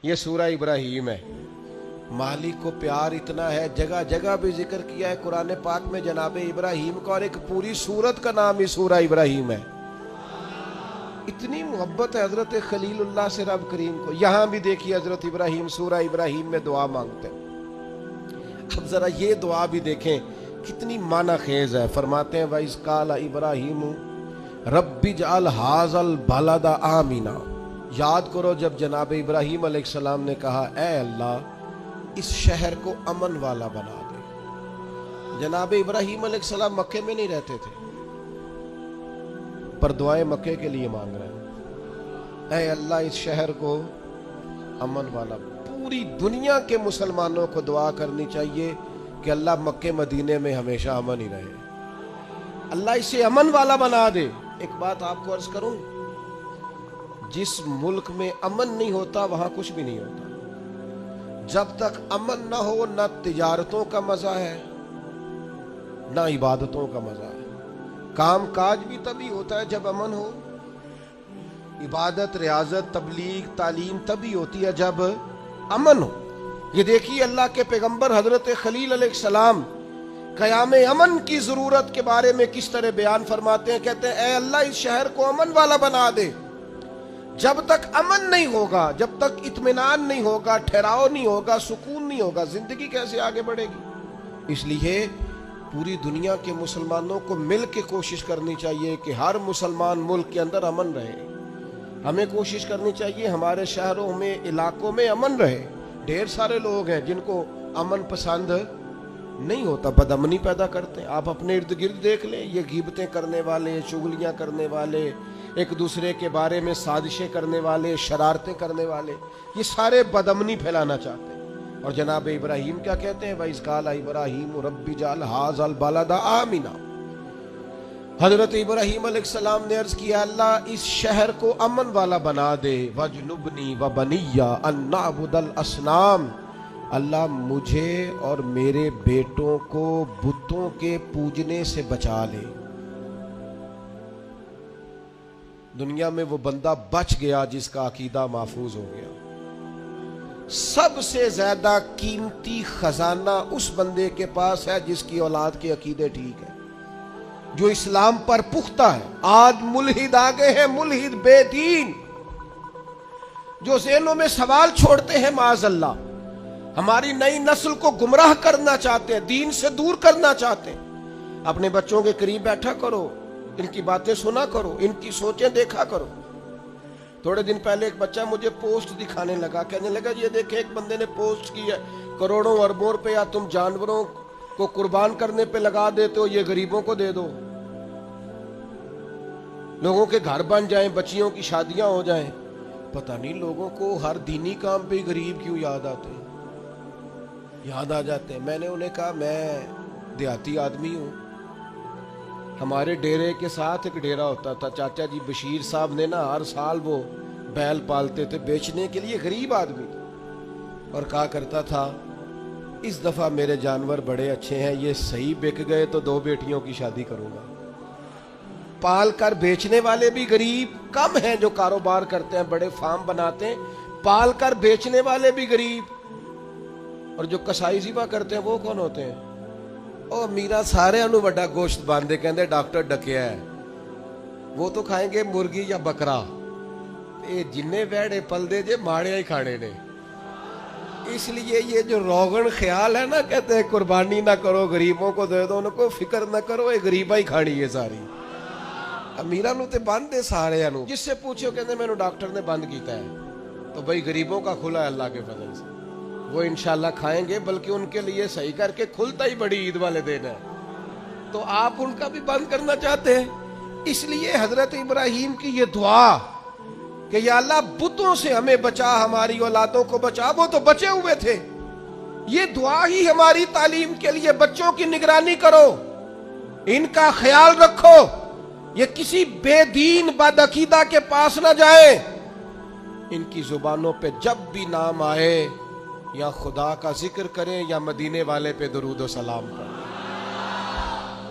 یہ سورہ ابراہیم ہے۔ مالک کو پیار اتنا ہے، جگہ جگہ بھی ذکر کیا ہے قرآن پاک میں جناب ابراہیم کا، اور ایک پوری سورت کا نام ہی سورہ ابراہیم ہے۔ اتنی محبت ہے حضرت خلیل اللہ سے رب کریم کو۔ یہاں بھی دیکھیے حضرت ابراہیم سورہ ابراہیم میں دعا مانگتے ہیں۔ اب ذرا یہ دعا بھی دیکھیں کتنی معنی خیز ہے۔ فرماتے ہیں وَإِذْ قَالَ إِبْرَاهِيمُ رَبِّ اجْعَلْ هَٰذَا الْبَلَدَ آمِنًا۔ یاد کرو جب جناب ابراہیم علیہ السلام نے کہا اے اللہ اس شہر کو امن والا بنا دے۔ جناب ابراہیم علیہ السلام مکے میں نہیں رہتے تھے، پر دعائیں مکے کے لیے مانگ رہے ہیں۔ اے اللہ اس شہر کو امن والا۔ پوری دنیا کے مسلمانوں کو دعا کرنی چاہیے کہ اللہ مکے مدینے میں ہمیشہ امن ہی رہے، اللہ اسے امن والا بنا دے۔ ایک بات آپ کو عرض کروں، جس ملک میں امن نہیں ہوتا وہاں کچھ بھی نہیں ہوتا۔ جب تک امن نہ ہو نہ تجارتوں کا مزہ ہے نہ عبادتوں کا مزہ ہے۔ کام کاج بھی تبھی ہوتا ہے جب امن ہو، عبادت ریاضت تبلیغ تعلیم تبھی ہوتی ہے جب امن ہو۔ یہ دیکھیے اللہ کے پیغمبر حضرت خلیل علیہ السلام قیام امن کی ضرورت کے بارے میں کس طرح بیان فرماتے ہیں، کہتے ہیں اے اللہ اس شہر کو امن والا بنا دے۔ جب تک امن نہیں ہوگا، جب تک اطمینان نہیں ہوگا، ٹھہراؤ نہیں ہوگا، سکون نہیں ہوگا، زندگی کیسے آگے بڑھے گی؟ اس لیے پوری دنیا کے مسلمانوں کو مل کے کوشش کرنی چاہیے کہ ہر مسلمان ملک کے اندر امن رہے۔ ہمیں کوشش کرنی چاہیے ہمارے شہروں میں علاقوں میں امن رہے۔ ڈھیر سارے لوگ ہیں جن کو امن پسند نہیں ہوتا، بدامنی پیدا کرتے ہیں۔ آپ اپنے ارد گرد دیکھ لیں، یہ غیبتیں کرنے والے، چغلیاں کرنے والے، ایک دوسرے کے بارے میں سازشیں کرنے والے، شرارتیں کرنے والے، یہ سارے بدامنی پھیلانا چاہتے ہیں۔ اور جناب ابراہیم کیا کہتے ہیں وَإِذْ قَالَ إِبْرَاهِيمُ رَبِّ اجْعَلْ هَٰذَا الْبَلَدَ آمِنًا۔ حضرت ابراہیم علیہ السلام نے عرض کیا اللہ اس شہر کو امن والا بنا دے۔ وَاجْنُبْنِي وَبَنِيَّ أَن نَّعْبُدَ الْأَصْنَامَ، اللہ مجھے اور میرے بیٹوں کو بتوں کے پوجنے سے بچا لے۔ دنیا میں وہ بندہ بچ گیا جس کا عقیدہ محفوظ ہو گیا۔ سب سے زیادہ قیمتی خزانہ اس بندے کے پاس ہے جس کی اولاد کے عقیدے ٹھیک ہے، جو اسلام پر پختہ ہے۔ آج ملحد آگے ہیں، ملحد بے دین، جو ذہنوں میں سوال چھوڑتے ہیں معاذ اللہ، ہماری نئی نسل کو گمراہ کرنا چاہتے ہیں، دین سے دور کرنا چاہتے ہیں۔ اپنے بچوں کے قریب بیٹھا کرو، ان کی باتیں سنا کرو، ان کی سوچیں دیکھا کرو۔ تھوڑے دن پہلے ایک بچہ مجھے پوسٹ دکھانے لگا، کہنے لگا یہ دیکھیں ایک بندے نے پوسٹ کی ہے، کروڑوں اربوں روپیہ تم جانوروں کو قربان کرنے پہ لگا دیتے ہو، یہ غریبوں کو دے دو، لوگوں کے گھر بن جائیں، بچیوں کی شادیاں ہو جائیں۔ پتہ نہیں لوگوں کو ہر دینی کام پہ غریب کیوں یاد آ جاتے ہیں۔ میں نے انہیں کہا میں دیہاتی آدمی ہوں، ہمارے ڈیرے کے ساتھ ایک ڈیرا ہوتا تھا، چاچا جی بشیر صاحب نے نا ہر سال وہ بیل پالتے تھے بیچنے کے لیے، غریب آدمی تھے، اور کہا کرتا تھا اس دفعہ میرے جانور بڑے اچھے ہیں، یہ صحیح بک گئے تو 2 بیٹیوں کی شادی کروں گا۔ پال کر بیچنے والے بھی غریب کم ہیں، جو کاروبار کرتے ہیں بڑے فارم بناتے ہیں، پال کر بیچنے والے بھی غریب، اور جو کسائی ذبح کرتے ہیں وہ کون ہوتے ہیں؟ او میرا سارے انو بڑا گوشت باندھے کہندے ڈاکٹر ڈکیا ہے، وہ تو کھائیں گے مرغی یا بکرا، اے جننے بیڑے پل دے جے ماڑے ہی کھانے نے۔ اس لیے یہ جو روغن خیال ہے نا، کہتے ہیں قربانی نہ کرو غریبوں کو دے دو، ان کو فکر نہ کرو، یہ غریبہ ہی کھانی ہے ساری۔ امیرہ نو تے بند دے سارے انو، جس سے پوچھو کہتے ہیں میں نو ڈاکٹر نے بند کیتا ہے، تو بھئی غریبوں کا کھلا ہے اللہ کے فضل سے، وہ انشاءاللہ کھائیں گے، بلکہ ان کے لیے صحیح کر کے کھلتا ہی بڑی عید والے دن ہے، تو آپ ان کا بھی بند کرنا چاہتے ہیں۔ اس لیے حضرت ابراہیم کی یہ دعا کہ یا اللہ بتوں سے ہمیں بچا، ہماری اولادوں کو بچا، وہ تو بچے ہوئے تھے، یہ دعا ہی ہماری تعلیم کے لیے۔ بچوں کی نگرانی کرو، ان کا خیال رکھو، یہ کسی بے دین بدعقیدہ کے پاس نہ جائیں۔ ان کی زبانوں پہ جب بھی نام آئے یا خدا کا ذکر کریں یا مدینے والے پہ درود و سلام کریں۔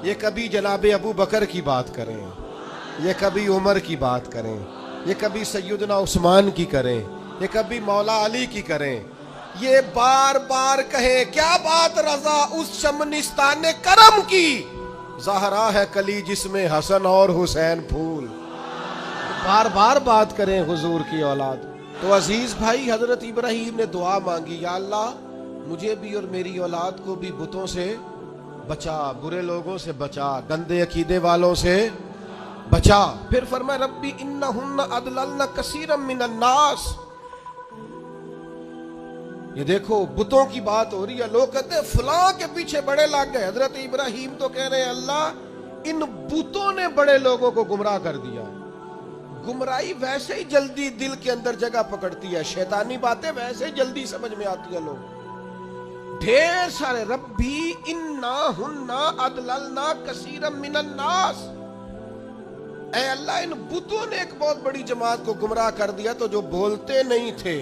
یہ کبھی جناب ابو بکر کی بات کریں، یہ کبھی عمر کی بات کریں، یہ کبھی سیدنا عثمان کی کریں، یہ کبھی مولا علی کی کریں، یہ بار بار کہیں کیا بات رضا اس شمنستان کرم کی، زہرا ہے کلی جس میں حسن اور حسین پھول، بار بار بات کریں حضور کی اولاد۔ تو عزیز بھائی، حضرت ابراہیم نے دعا مانگی، یا اللہ مجھے بھی اور میری اولاد کو بھی بتوں سے بچا، برے لوگوں سے بچا، گندے عقیدے والوں سے بچا۔ پھر فرمایا ربی انہن اضللن کثیرا من الناس۔ یہ دیکھو بتوں کی بات ہو رہی ہے، لوگ کہتے ہیں فلاں کے پیچھے بڑے لگ گئے، حضرت ابراہیم تو کہہ رہے ہیں اللہ ان بتوں نے بڑے لوگوں کو گمراہ کر دیا۔ گمراہی ویسے ہی جلدی دل کے اندر جگہ پکڑتی ہے، شیطانی باتیں ویسے ہی جلدی سمجھ میں آتی ہیں، لوگ ڈھیر سارے ربی انہن اضللن کثیرا من الناس، اے اللہ ان بتوں نے ایک بہت بڑی جماعت کو گمراہ کر دیا۔ تو جو بولتے نہیں تھے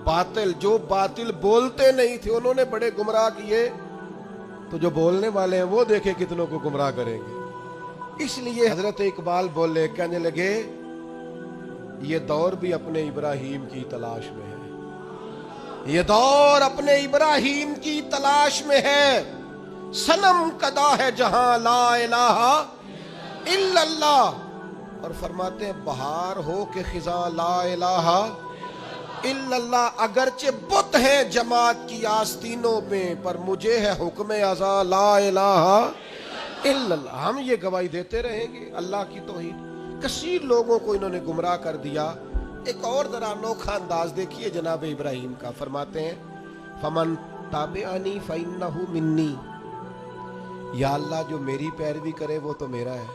باطل، جو باطل بولتے نہیں تھے انہوں نے بڑے گمراہ کیے، تو جو بولنے والے ہیں وہ دیکھیں کتنوں کو گمراہ کریں گے۔ اس لیے حضرت اقبال بولے، کہنے لگے یہ دور بھی اپنے ابراہیم کی تلاش میں ہے، یہ دور اپنے ابراہیم کی تلاش میں ہے، صنم کدا ہے جہاں لا الہ الا اللہ، اور فرماتے ہیں بہار ہو کہ خزاں لا الہ الا اللہ، اگرچہ بت ہیں جماعت کی آستینوں پہ پر مجھے ہے حکم ازاں لا الہ الا اللہ۔ ہم یہ گواہی دیتے رہیں گے اللہ کی توحید۔ کثیر لوگوں کو انہوں نے گمراہ کر دیا۔ ایک اور ذرا انوکھا انداز دیکھیے جناب ابراہیم کا، فرماتے ہیں فمن تابعنی فانہ منی، یا اللہ جو میری پیروی کرے وہ تو میرا ہے۔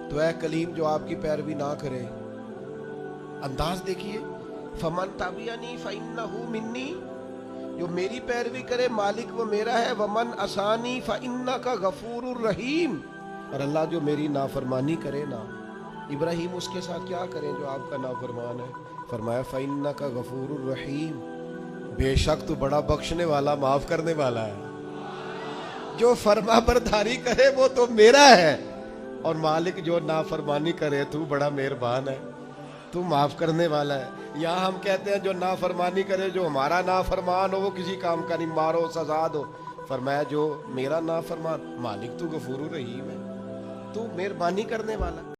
تو اے کلیم جو آپ کی پیروی نہ کرے، انداز دیکھیے، فمن تابعنی فانہ منی، جو میری پیروی کرے مالک وہ میرا ہے، ومن عصانی فانک غفور الرحیم، اور اللہ جو میری نافرمانی کرے نا، ابراہیم اس کے ساتھ کیا کریں جو آپ کا نافرمان ہے؟ فرمایا فانک غفور الرحیم، بے شک تو بڑا بخشنے والا معاف کرنے والا ہے، جو فرما برداری کرے وہ تو میرا ہے، اور مالک جو نافرمانی کرے تو بڑا مہربان ہے، تو معاف کرنے والا ہے۔ یہاں ہم کہتے ہیں جو نافرمانی کرے، جو ہمارا نافرمان ہو وہ کسی کام کا نہیں، مارو سزا دو۔ فرمایا جو میرا نافرمان، مالک تو غفور الرحیم ہے، تو مہربانی کرنے والا۔